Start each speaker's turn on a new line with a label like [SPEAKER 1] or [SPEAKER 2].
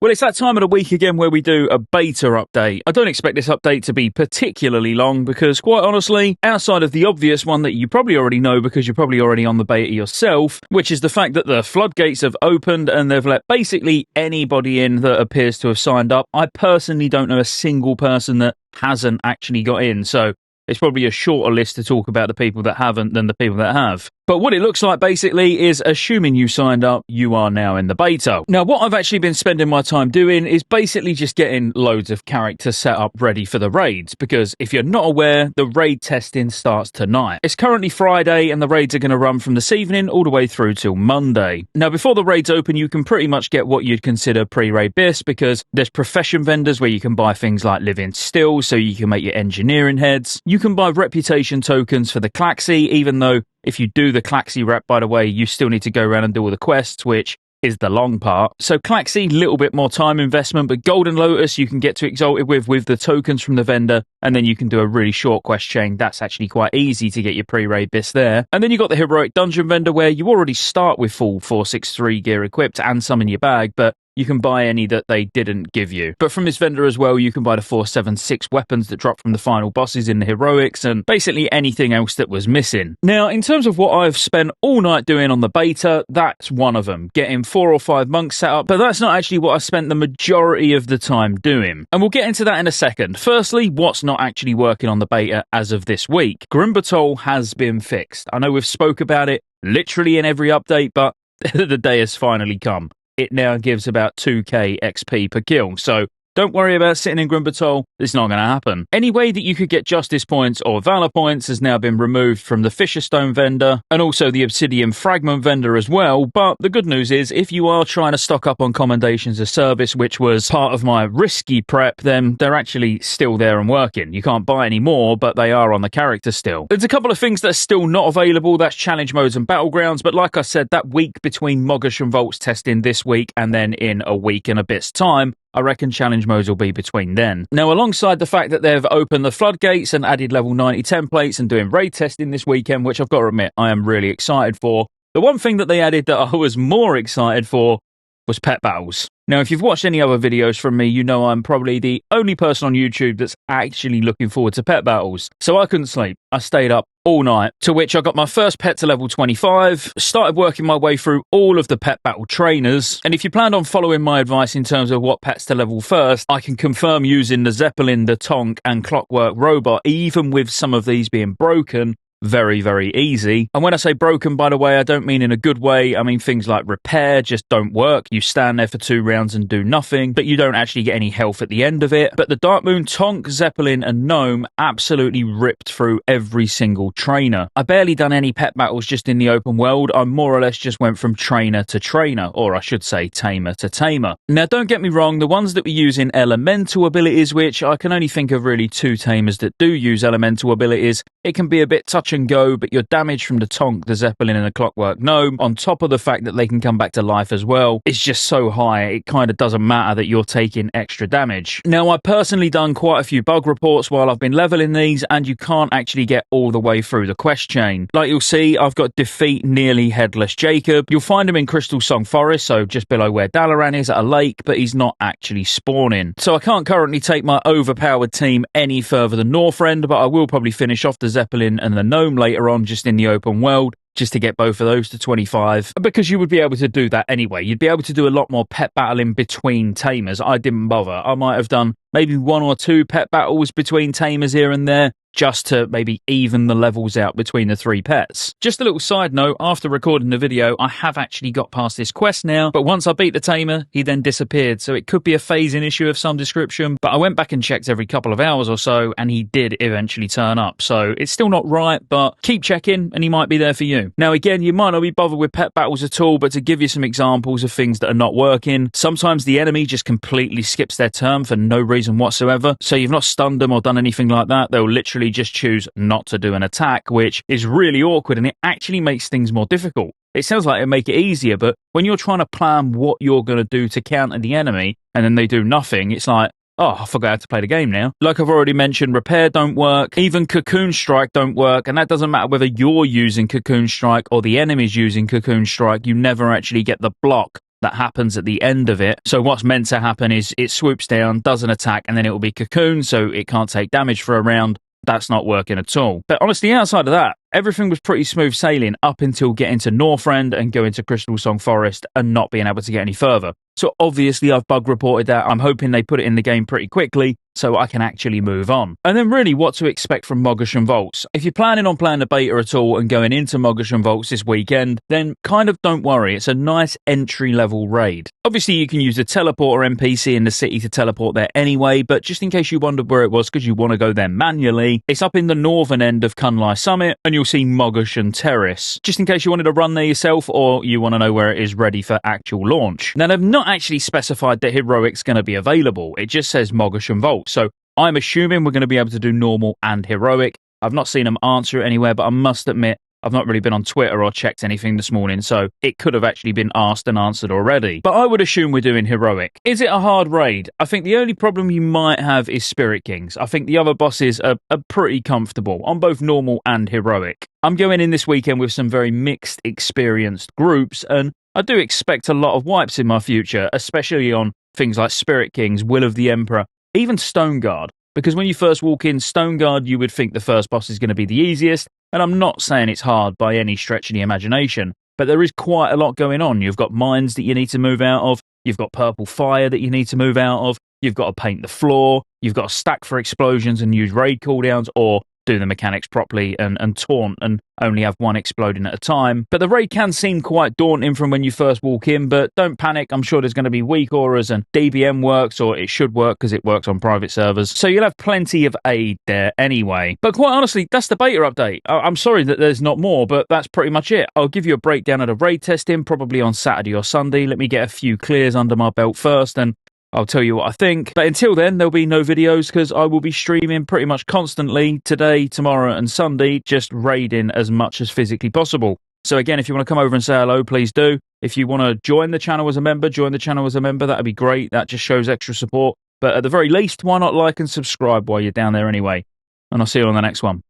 [SPEAKER 1] Well, it's that time of the week again where we do a beta update. I don't expect this update to be particularly long because, quite honestly, outside of the obvious one that you probably already know because you're probably already on the beta yourself, which is the fact that the floodgates have opened and they've let basically anybody in that appears to have signed up. I personally don't know a single person that hasn't actually got in, so it's probably a shorter list to talk about the people that haven't than the people that have. But what it looks like basically is, assuming you signed up, you are now in the beta. Now, what I've actually been spending my time doing is basically just getting loads of characters set up ready for the raids, because if you're not aware, the raid testing starts tonight. It's currently Friday and the raids are going to run from this evening all the way through till Monday. Now, before the raids open, you can pretty much get what you'd consider pre-raid bis, because there's profession vendors where you can buy things like living stills so you can make your engineering heads. You can buy reputation tokens for the Claxi, even though if you do the Claxi rep, by the way, you still need to go around and do all the quests, which is the long part. So Claxi, little bit more time investment, but Golden Lotus you can get to Exalted with the tokens from the vendor, and then you can do a really short quest chain. That's actually quite easy to get your pre-raid bis there. And then you got the Heroic Dungeon vendor where you already start with full 463 gear equipped and some in your bag, but you can buy any that they didn't give you. But from this vendor as well, you can buy the 476 weapons that drop from the final bosses in the Heroics, and basically anything else that was missing. Now, in terms of what I've spent all night doing on the beta, that's one of them, getting 4 or 5 monks set up, but that's not actually what I spent the majority of the time doing. And we'll get into that in a second. Firstly, what's not actually working on the beta as of this week? Grimbatol has been fixed. I know we've spoke about it literally in every update, but the day has finally come. It now gives about 2k XP per kill, so don't worry about sitting in Grimbatol, it's not going to happen. Any way that you could get Justice points or Valor points has now been removed from the Fisherstone vendor, and also the Obsidian Fragment vendor as well, but the good news is, if you are trying to stock up on Commendations of Service, which was part of my risky prep, then they're actually still there and working. You can't buy any more, but they are on the character still. There's a couple of things that are still not available, that's Challenge Modes and Battlegrounds, but like I said, that week between Moggosh and Volts testing this week, and then in a week and a bit's time, I reckon challenge modes will be between then. Now, alongside the fact that they've opened the floodgates and added level 90 templates and doing raid testing this weekend, which I've got to admit I am really excited for, the one thing that they added that I was more excited for was pet battles. Now, if you've watched any other videos from me, you know I'm probably the only person on YouTube that's actually looking forward to pet battles. So I couldn't sleep. I stayed up all night, to which I got my first pet to level 25, started working my way through all of the pet battle trainers, and if you planned on following my advice in terms of what pets to level first, I can confirm using the Zeppelin, the Tonk, and Clockwork Robot, even with some of these being broken, very, very easy. And when I say broken, by the way, I don't mean in a good way. I mean things like repair just don't work. You stand there for 2 rounds and do nothing, but you don't actually get any health at the end of it. But the Dark Moon, Tonk, Zeppelin, and Gnome absolutely ripped through every single trainer. I barely done any pet battles just in the open world. I more or less just went from trainer to trainer, or I should say tamer to tamer. Now, don't get me wrong, the ones that we use in elemental abilities, which I can only think of really 2 tamers that do use elemental abilities, it can be a bit touch and go, but your damage from the Tonk, the Zeppelin, and the Clockwork Gnome, on top of the fact that they can come back to life as well, is just so high, it kind of doesn't matter that you're taking extra damage. Now, I've personally done quite a few bug reports while I've been leveling these, and you can't actually get all the way through the quest chain. Like you'll see, I've got Defeat Nearly Headless Jacob. You'll find him in Crystal Song Forest, so just below where Dalaran is at a lake, but he's not actually spawning. So I can't currently take my overpowered team any further than Northrend, but I will probably finish off the Zeppelin and the Gnome later on just in the open world, just to get both of those to 25, because you would be able to do that anyway. You'd be able to do a lot more pet battling between tamers. I didn't bother. I might have done maybe 1 or 2 pet battles between tamers here and there, just to maybe even the levels out between the 3 pets. Just a little side note, after recording the video, I have actually got past this quest now, but once I beat the tamer, he then disappeared, so it could be a phasing issue of some description, but I went back and checked every couple of hours or so, and he did eventually turn up, so it's still not right, but keep checking, and he might be there for you. Now again, you might not be bothered with pet battles at all, but to give you some examples of things that are not working, sometimes the enemy just completely skips their turn for no reason whatsoever, so you've not stunned them or done anything like that, they'll literally just choose not to do an attack, which is really awkward, and it actually makes things more difficult. It sounds like it'll make it easier, but when you're trying to plan what you're going to do to counter the enemy, and then they do nothing, it's like, oh, I forgot how to play the game now. Like I've already mentioned, repair don't work, even Cocoon Strike don't work, and that doesn't matter whether you're using Cocoon Strike or the enemy's using Cocoon Strike, you never actually get the block that happens at the end of it. So what's meant to happen is it swoops down, does an attack, and then it will be cocooned, so it can't take damage for a round. That's not working at all. But honestly, outside of that, everything was pretty smooth sailing up until getting to Northrend and going to Crystal Song Forest and not being able to get any further. So obviously I've bug reported that. I'm hoping they put it in the game pretty quickly so I can actually move on. And then really what to expect from Mogoshon Vaults. If you're planning on playing the beta at all and going into Mogoshon Vaults this weekend, then kind of don't worry. It's a nice entry-level raid. Obviously you can use the teleporter NPC in the city to teleport there anyway, but just in case you wondered where it was because you want to go there manually, it's up in the northern end of Kunlai Summit and you'll see Mogoshon Terrace. Just in case you wanted to run there yourself or you want to know where it is ready for actual launch. Now they've not actually specified that Heroic's going to be available. It just says Mogoshon Vault. So I'm assuming we're going to be able to do normal and Heroic. I've not seen them answer it anywhere, but I must admit, I've not really been on Twitter or checked anything this morning, so it could have actually been asked and answered already. But I would assume we're doing Heroic. Is it a hard raid? I think the only problem you might have is Spirit Kings. I think the other bosses are pretty comfortable on both normal and Heroic. I'm going in this weekend with some very mixed experienced groups, and I do expect a lot of wipes in my future, especially on things like Spirit Kings, Will of the Emperor, even Stoneguard. Because when you first walk in Stoneguard, you would think the first boss is going to be the easiest, and I'm not saying it's hard by any stretch of the imagination, but there is quite a lot going on. You've got mines that you need to move out of, you've got purple fire that you need to move out of, you've got to paint the floor, you've got to stack for explosions and use raid cooldowns, or do the mechanics properly and taunt and only have one exploding at a time. But the raid can seem quite daunting from when you first walk in, but don't panic. I'm sure there's going to be weak auras and DBM works, or it should work because it works on private servers. So you'll have plenty of aid there anyway. But quite honestly, that's the beta update. I'm sorry that there's not more, but that's pretty much it. I'll give you a breakdown of the raid testing probably on Saturday or Sunday. Let me get a few clears under my belt first, and I'll tell you what I think. But until then, there'll be no videos because I will be streaming pretty much constantly today, tomorrow and Sunday, just raiding as much as physically possible. So again, if you want to come over and say hello, please do. If you want to join the channel as a member, join the channel as a member. That'd be great. That just shows extra support. But at the very least, why not like and subscribe while you're down there anyway? And I'll see you on the next one.